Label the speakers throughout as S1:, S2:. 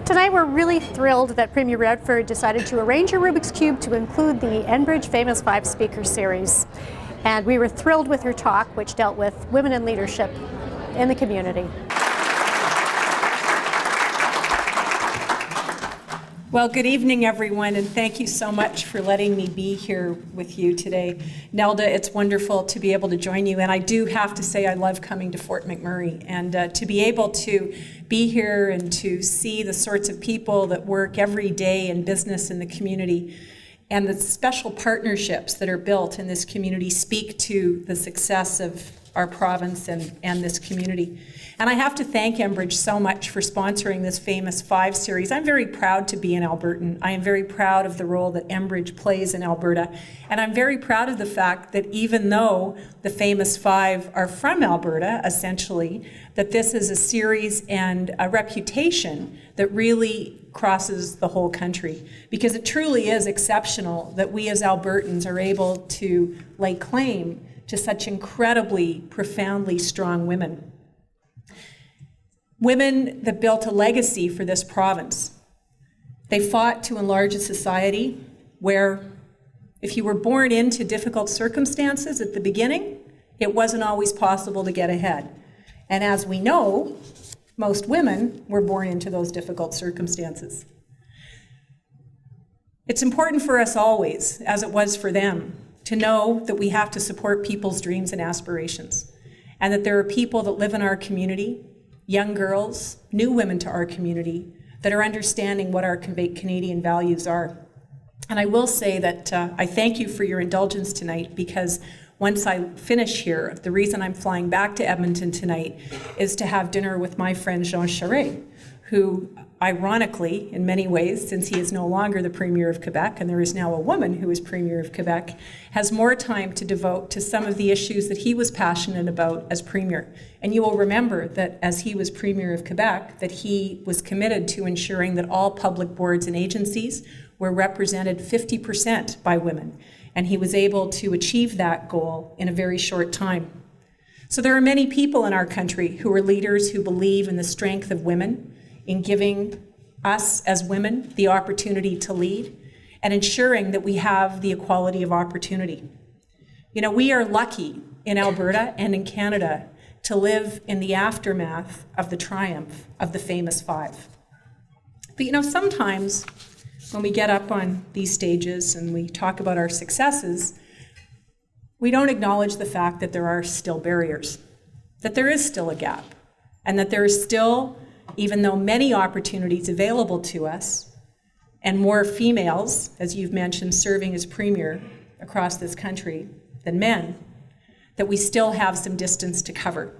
S1: Tonight we're really thrilled that Premier Redford decided to arrange a Rubik's Cube to include the Enbridge Famous Five Speaker Series. And we were thrilled with her talk, which dealt with women in leadership in the community.
S2: Well, good evening, everyone, and thank you so much for letting me be here with you today. Nelda, it's wonderful to be able to join you, and I do have to say I love coming to Fort McMurray, and to be able to be here and to see the sorts of people that work every day in business in the community and the special partnerships that are built in this community speak to the success of our province and this community. And I have to thank Enbridge so much for sponsoring this Famous Five series. I'm very proud to be an Albertan. I am very proud of the role that Enbridge plays in Alberta. And I'm very proud of the fact that even though the Famous Five are from Alberta, essentially, that this is a series and a reputation that really crosses the whole country. Because it truly is exceptional that we as Albertans are able to lay claim to such incredibly, profoundly strong women. Women that built a legacy for this province. They fought to enlarge a society where if you were born into difficult circumstances at the beginning, it wasn't always possible to get ahead. And as we know, most women were born into those difficult circumstances. It's important for us always, as it was for them, to know that we have to support people's dreams and aspirations, and that there are people that live in our community, young girls, new women to our community, that are understanding what our Canadian values are. And I will say that I thank you for your indulgence tonight, because once I finish here, the reason I'm flying back to Edmonton tonight is to have dinner with my friend Jean Charest, who ironically, in many ways, since he is no longer the Premier of Quebec, and there is now a woman who is Premier of Quebec, has more time to devote to some of the issues that he was passionate about as Premier. And you will remember that as he was Premier of Quebec, that he was committed to ensuring that all public boards and agencies were represented 50% by women. And he was able to achieve that goal in a very short time. So there are many people in our country who are leaders who believe in the strength of women, in giving us as women the opportunity to lead and ensuring that we have the equality of opportunity. You know, we are lucky in Alberta and in Canada to live in the aftermath of the triumph of the Famous Five. But you know, sometimes when we get up on these stages and we talk about our successes, we don't acknowledge the fact that there are still barriers, that there is still a gap, and that there is still, even though many opportunities available to us, and more females, as you've mentioned, serving as Premier across this country than men, that we still have some distance to cover.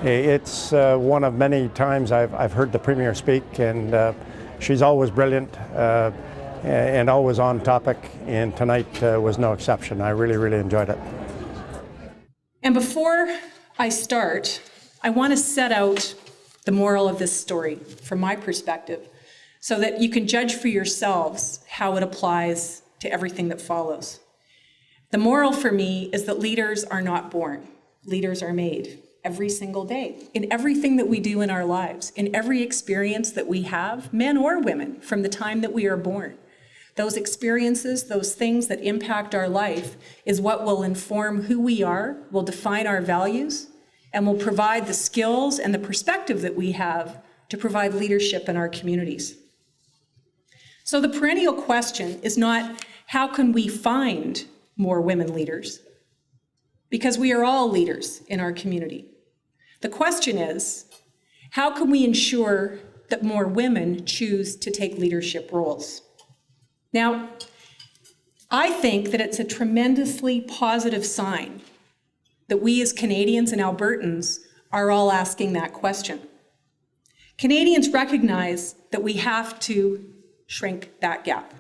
S3: It's one of many times I've heard the Premier speak, and she's always brilliant and always on topic, and tonight was no exception. I really enjoyed it.
S2: And before I start, I want to set out the moral of this story from my perspective so that you can judge for yourselves how it applies to everything that follows. The moral for me is that leaders are not born. Leaders are made every single day, in everything that we do in our lives, in every experience that we have, men or women, from the time that we are born. Those experiences, those things that impact our life is what will inform who we are, will define our values, and will provide the skills and the perspective that we have to provide leadership in our communities. So the perennial question is not, how can we find more women leaders? Because we are all leaders in our community. The question is, how can we ensure that more women choose to take leadership roles? Now, I think that it's a tremendously positive sign that we as Canadians and Albertans are all asking that question. Canadians recognize that we have to shrink that gap,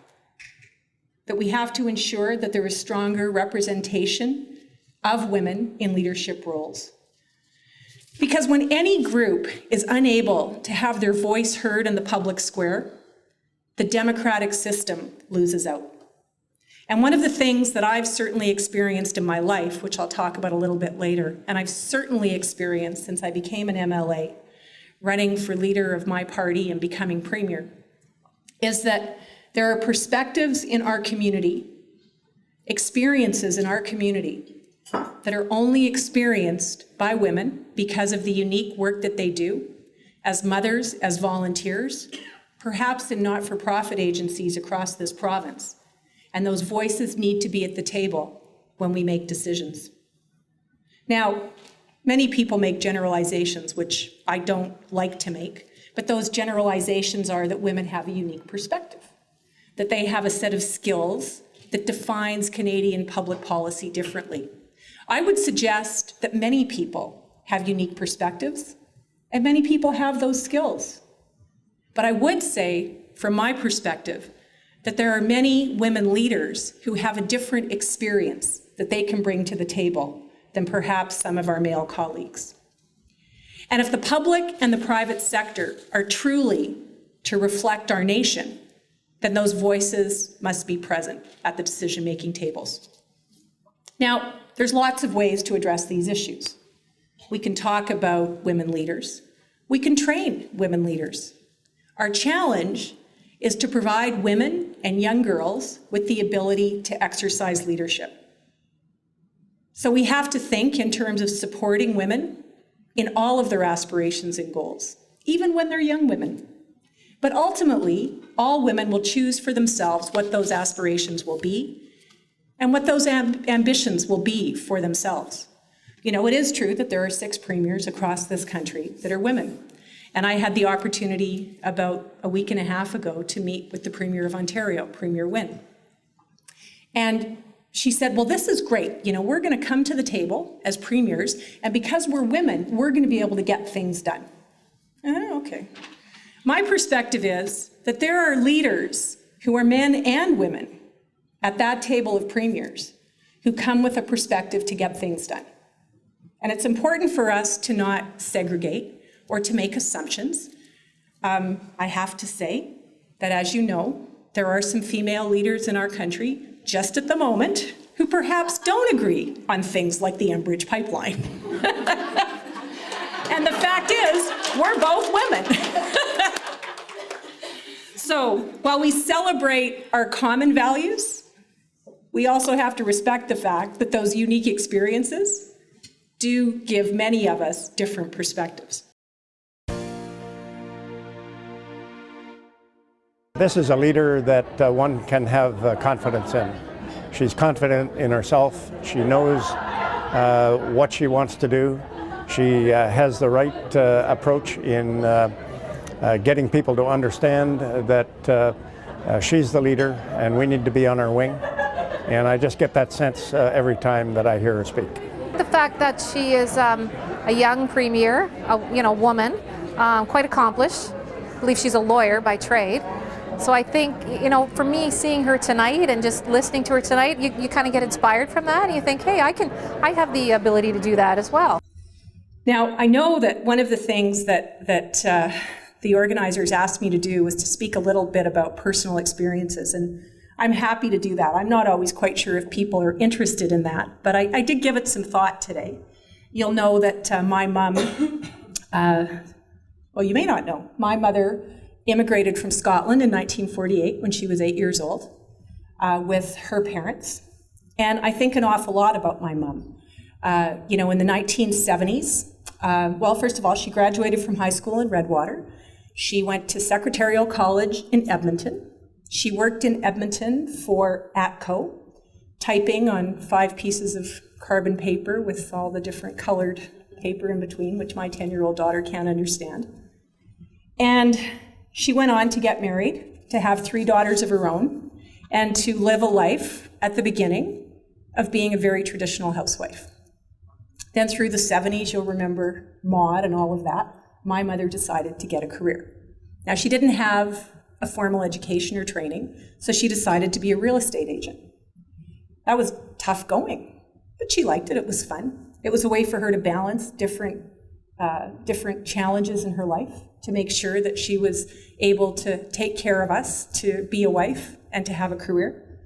S2: that we have to ensure that there is stronger representation of women in leadership roles. Because when any group is unable to have their voice heard in the public square, the democratic system loses out. And one of the things that I've certainly experienced in my life, which I'll talk about a little bit later, and I've certainly experienced since I became an MLA, running for leader of my party and becoming premier, is that there are perspectives in our community, experiences in our community, that are only experienced by women because of the unique work that they do as mothers, as volunteers, perhaps in not-for-profit agencies across this province. And those voices need to be at the table when we make decisions. Now, many people make generalizations, which I don't like to make, but those generalizations are that women have a unique perspective, that they have a set of skills that defines Canadian public policy differently. I would suggest that many people have unique perspectives, and many people have those skills. But I would say, from my perspective, that there are many women leaders who have a different experience that they can bring to the table than perhaps some of our male colleagues. And if the public and the private sector are truly to reflect our nation, then those voices must be present at the decision-making tables. Now, there's lots of ways to address these issues. We can talk about women leaders. We can train women leaders. Our challenge is to provide women and young girls with the ability to exercise leadership. So we have to think in terms of supporting women in all of their aspirations and goals, even when they're young women. But ultimately, all women will choose for themselves what those aspirations will be and what those ambitions will be for themselves. You know, it is true that there are 6 premiers across this country that are women. And I had the opportunity about a week and a half ago to meet with the Premier of Ontario, Premier Wynne. And she said, well, this is great. You know, we're going to come to the table as premiers, and because we're women, we're going to be able to get things done. Oh, okay. My perspective is that there are leaders who are men and women at that table of premiers who come with a perspective to get things done. And it's important for us to not segregate or to make assumptions. I have to say that, as you know, there are some female leaders in our country, just at the moment, who perhaps don't agree on things like the Enbridge pipeline. And the fact is, we're both women. So while we celebrate our common values, we also have to respect the fact that those unique experiences do give many of us different perspectives.
S3: This is a leader that one can have confidence in. She's confident in herself. She knows what she wants to do. She has the right approach in getting people to understand that she's the leader and we need to be on our wing. And I just get that sense every time that I hear her speak.
S4: The fact that she is a young premier, a woman, quite accomplished. I believe she's a lawyer by trade. So I think, for me, seeing her tonight and just listening to her tonight, you kind of get inspired from that, and you think, hey, I have the ability to do that as well.
S2: Now, I know that one of the things that the organizers asked me to do was to speak a little bit about personal experiences, and I'm happy to do that. I'm not always quite sure if people are interested in that, but I did give it some thought today. You'll know that my mom, well, you may not know, my mother immigrated from Scotland in 1948 when she was 8 years old with her parents. And I think an awful lot about my mom. In the 1970s, well, first of all, she graduated from high school in Redwater. She went to Secretarial College in Edmonton. She worked in Edmonton for ATCO, typing on 5 pieces of carbon paper with all the different colored paper in between, which my 10-year-old daughter can't understand. And she went on to get married, to have 3 daughters of her own, and to live a life at the beginning of being a very traditional housewife. Then through the 70s, you'll remember Maud and all of that, my mother decided to get a career. Now, she didn't have a formal education or training, so she decided to be a real estate agent. That was tough going, but she liked it. It was fun. It was a way for her to balance different challenges in her life, to make sure that she was able to take care of us, to be a wife, and to have a career.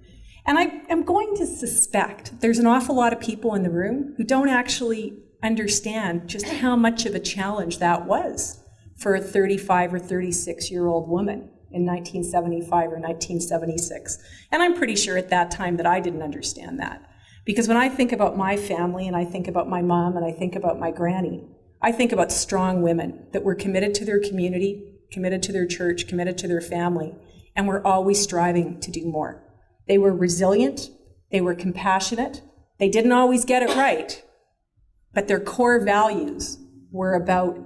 S2: And I am going to suspect there's an awful lot of people in the room who don't actually understand just how much of a challenge that was for a 35 or 36-year-old woman in 1975 or 1976. And I'm pretty sure at that time that I didn't understand that. Because when I think about my family and I think about my mom and I think about my granny, I think about strong women that were committed to their community, committed to their church, committed to their family, and were always striving to do more. They were resilient, they were compassionate, they didn't always get it right, but their core values were about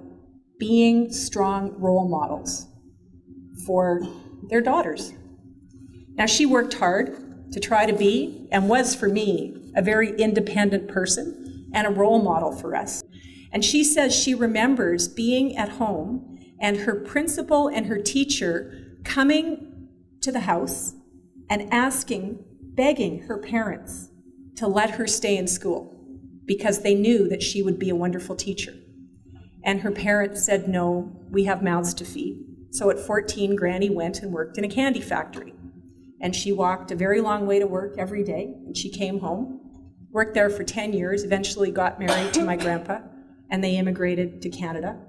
S2: being strong role models for their daughters. Now, she worked hard to try to be, and was for me, a very independent person and a role model for us. And she says she remembers being at home and her principal and her teacher coming to the house and begging her parents to let her stay in school because they knew that she would be a wonderful teacher. And her parents said, no, we have mouths to feed. So at 14, Granny went and worked in a candy factory. And she walked a very long way to work every day. And she came home, worked there for 10 years, eventually got married to my grandpa, and they immigrated to Canada,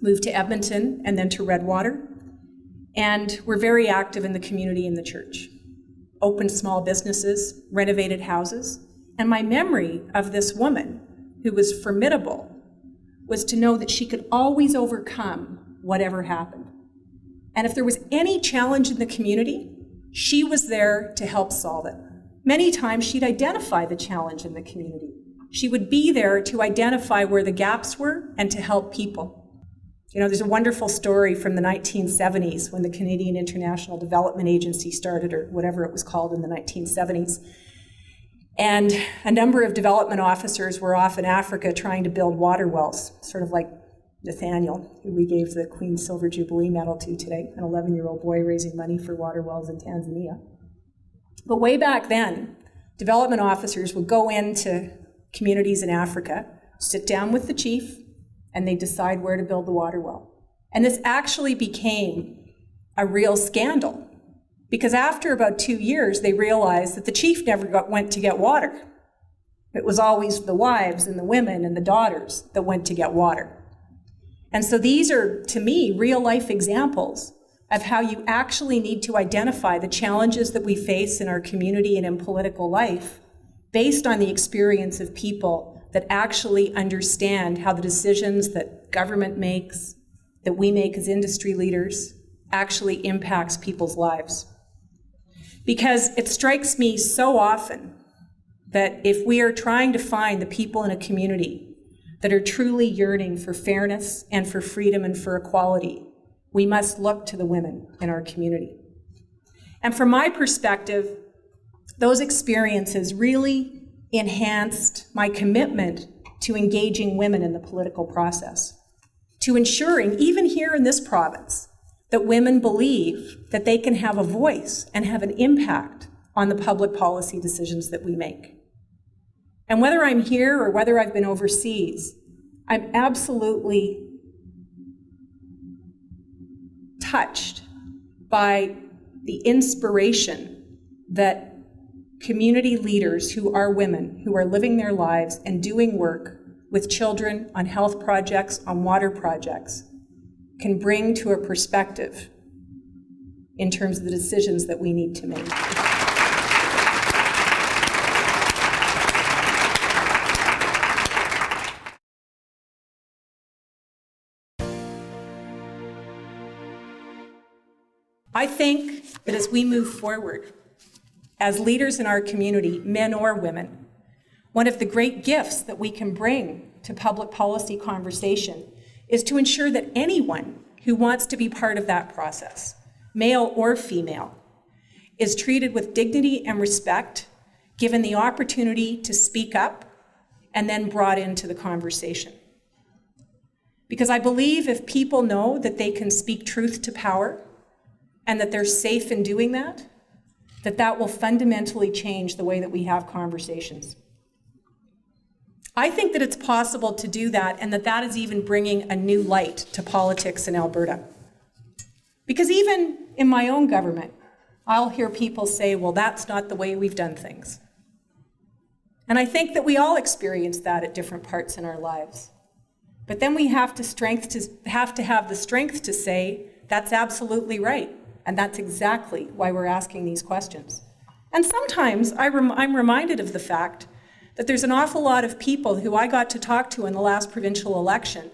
S2: moved to Edmonton and then to Redwater, and were very active in the community and the church. Opened small businesses, renovated houses. And my memory of this woman, who was formidable, was to know that she could always overcome whatever happened. And if there was any challenge in the community, she was there to help solve it. Many times she'd identify the challenge in the community. She would be there to identify where the gaps were and to help people. You know, there's a wonderful story from the 1970s when the Canadian International Development Agency started, or whatever it was called in the 1970s. And a number of development officers were off in Africa trying to build water wells, sort of like Nathaniel, who we gave the Queen's Silver Jubilee Medal to today, an 11-year-old boy raising money for water wells in Tanzania. But way back then, development officers would go into communities in Africa, sit down with the chief, and they decide where to build the water well. And this actually became a real scandal, because after about 2 years, they realized that the chief never went to get water. It was always the wives and the women and the daughters that went to get water. And so these are, to me, real-life examples of how you actually need to identify the challenges that we face in our community and in political life based on the experience of people that actually understand how the decisions that government makes, that we make as industry leaders, actually impacts people's lives. Because it strikes me so often that if we are trying to find the people in a community that are truly yearning for fairness and for freedom and for equality, we must look to the women in our community. And from my perspective, those experiences really enhanced my commitment to engaging women in the political process, to ensuring, even here in this province, that women believe that they can have a voice and have an impact on the public policy decisions that we make. And whether I'm here or whether I've been overseas, I'm absolutely touched by the inspiration that community leaders who are women, who are living their lives and doing work with children on health projects, on water projects, can bring to a perspective in terms of the decisions that we need to make. I think that as we move forward, as leaders in our community, men or women, one of the great gifts that we can bring to public policy conversation is to ensure that anyone who wants to be part of that process, male or female, is treated with dignity and respect, given the opportunity to speak up, and then brought into the conversation. Because I believe if people know that they can speak truth to power and that they're safe in doing that, that will fundamentally change the way that we have conversations. I think that it's possible to do that, and that is even bringing a new light to politics in Alberta. Because even in my own government, I'll hear people say, well, that's not the way we've done things. And I think that we all experience that at different parts in our lives. But then we have to have the strength to say, that's absolutely right. And that's exactly why we're asking these questions. And sometimes I'm reminded of the fact that there's an awful lot of people who I got to talk to in the last provincial election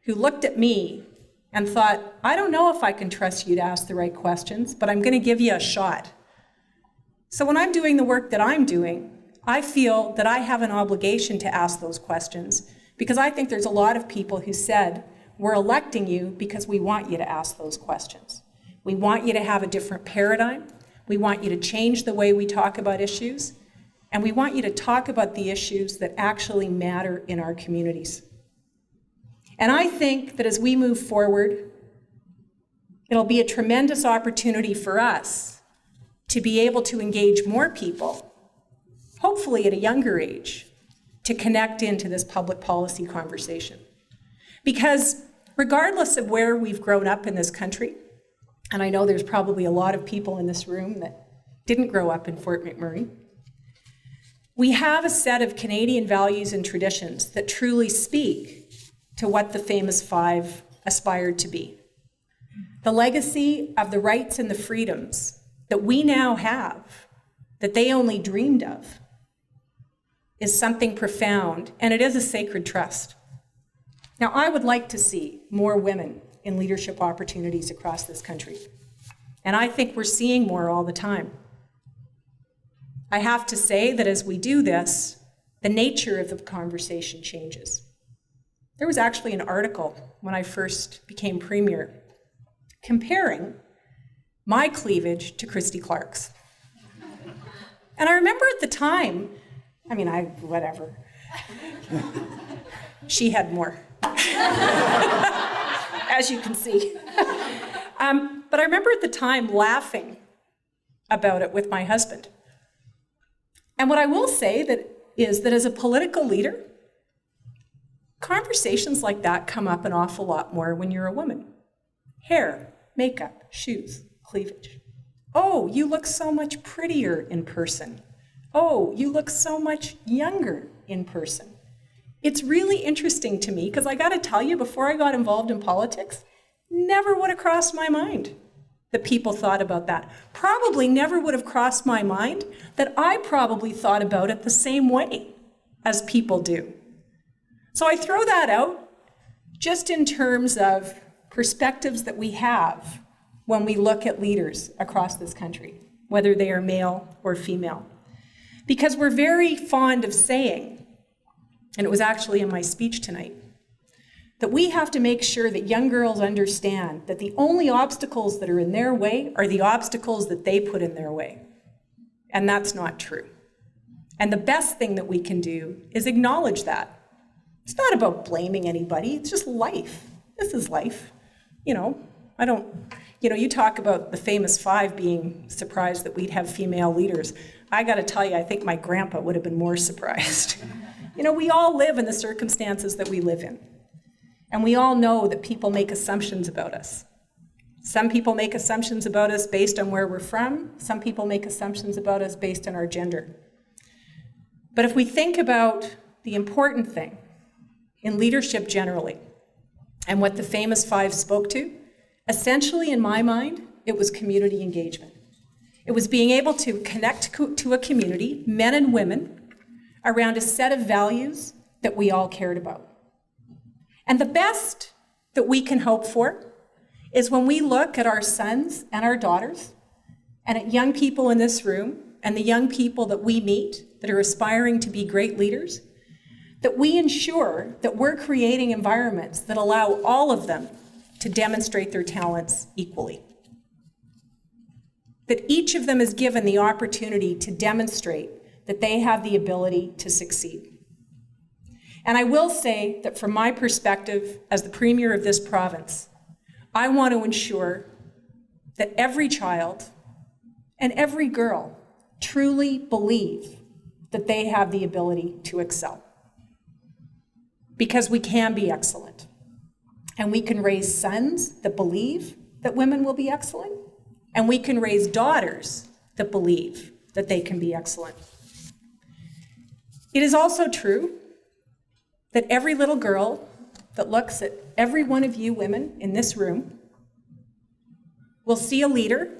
S2: who looked at me and thought, I don't know if I can trust you to ask the right questions, but I'm going to give you a shot. So when I'm doing the work that I'm doing, I feel that I have an obligation to ask those questions, because I think there's a lot of people who said, we're electing you because we want you to ask those questions. We want you to have a different paradigm. We want you to change the way we talk about issues. And we want you to talk about the issues that actually matter in our communities. And I think that as we move forward, it'll be a tremendous opportunity for us to be able to engage more people, hopefully at a younger age, to connect into this public policy conversation. Because regardless of where we've grown up in this country, and I know there's probably a lot of people in this room that didn't grow up in Fort McMurray, we have a set of Canadian values and traditions that truly speak to what the famous five aspired to be. The legacy of the rights and the freedoms that we now have, that they only dreamed of, is something profound, and it is a sacred trust. Now, I would like to see more women in leadership opportunities across this country, and I think we're seeing more all the time. I have to say that as we do this, the nature of the conversation changes. There was actually an article when I first became Premier comparing my cleavage to Christy Clark's. And I remember at the time, whatever. She had more, as you can see. But I remember at the time laughing about it with my husband. And what I will say is that as a political leader, conversations like that come up an awful lot more when you're a woman. Hair, makeup, shoes, cleavage. Oh, you look so much prettier in person. Oh, you look so much younger in person. It's really interesting to me, because I got to tell you, before I got involved in politics, never would have crossed my mind that people thought about that. Probably never would have crossed my mind that I probably thought about it the same way as people do. So I throw that out just in terms of perspectives that we have when we look at leaders across this country, whether they are male or female. Because we're very fond of saying, and it was actually in my speech tonight, that we have to make sure that young girls understand that the only obstacles that are in their way are the obstacles that they put in their way. And that's not true. And the best thing that we can do is acknowledge that. It's not about blaming anybody, it's just life. This is life. You talk about the famous five being surprised that we'd have female leaders. I gotta tell you, I think my grandpa would have been more surprised. We all live in the circumstances that we live in. And we all know that people make assumptions about us. Some people make assumptions about us based on where we're from. Some people make assumptions about us based on our gender. But if we think about the important thing in leadership generally, and what the famous five spoke to, essentially in my mind, it was community engagement. It was being able to connect to a community, men and women, around a set of values that we all cared about. And the best that we can hope for is when we look at our sons and our daughters, and at young people in this room, and the young people that we meet that are aspiring to be great leaders, that we ensure that we're creating environments that allow all of them to demonstrate their talents equally. That each of them is given the opportunity to demonstrate that they have the ability to succeed. And I will say that from my perspective as the Premier of this province, I want to ensure that every child and every girl truly believe that they have the ability to excel. Because we can be excellent. And we can raise sons that believe that women will be excellent, And we can raise daughters that believe that they can be excellent. It is also true that every little girl that looks at every one of you women in this room will see a leader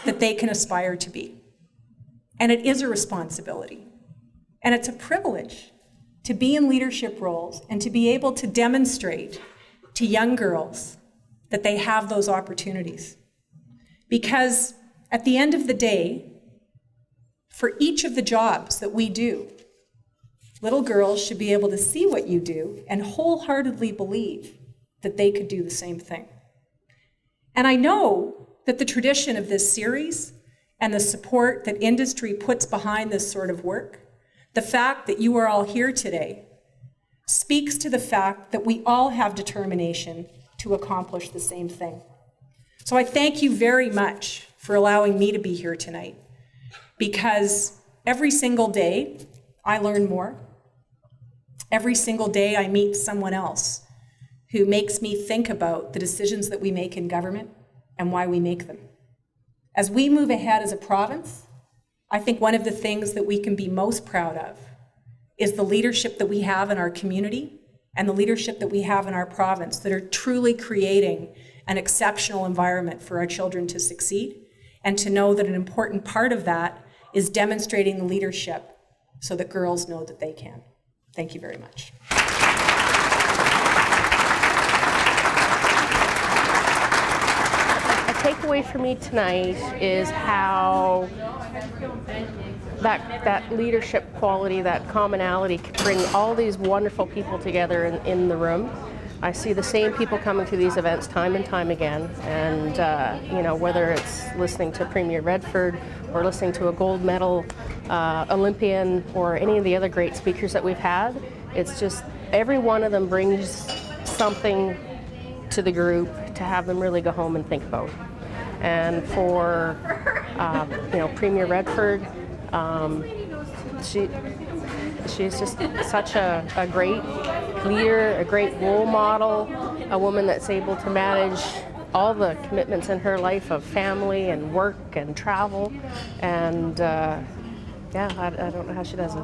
S2: that they can aspire to be. And it is a responsibility. And it's a privilege to be in leadership roles and to be able to demonstrate to young girls that they have those opportunities. Because at the end of the day, for each of the jobs that we do, little girls should be able to see what you do and wholeheartedly believe that they could do the same thing. And I know that the tradition of this series and the support that industry puts behind this sort of work, the fact that you are all here today, speaks to the fact that we all have determination to accomplish the same thing. So I thank you very much for allowing me to be here tonight, because every single day I learn more. Every single day I meet someone else who makes me think about the decisions that we make in government and why we make them. As we move ahead as a province, I think one of the things that we can be most proud of is the leadership that we have in our community and the leadership that we have in our province that are truly creating an exceptional environment for our children to succeed, and to know that an important part of that is demonstrating the leadership so that girls know that they can. Thank you very much.
S5: A takeaway for me tonight is how that leadership quality, that commonality can bring all these wonderful people together in the room. I see the same people coming to these events time and time again, and whether it's listening to Premier Redford or listening to a gold medal Olympian or any of the other great speakers that we've had, it's just every one of them brings something to the group to have them really go home and think about. And for Premier Redford, she's just such a great leader, a great role model, a woman that's able to manage all the commitments in her life of family and work and travel, and I don't know how she does it.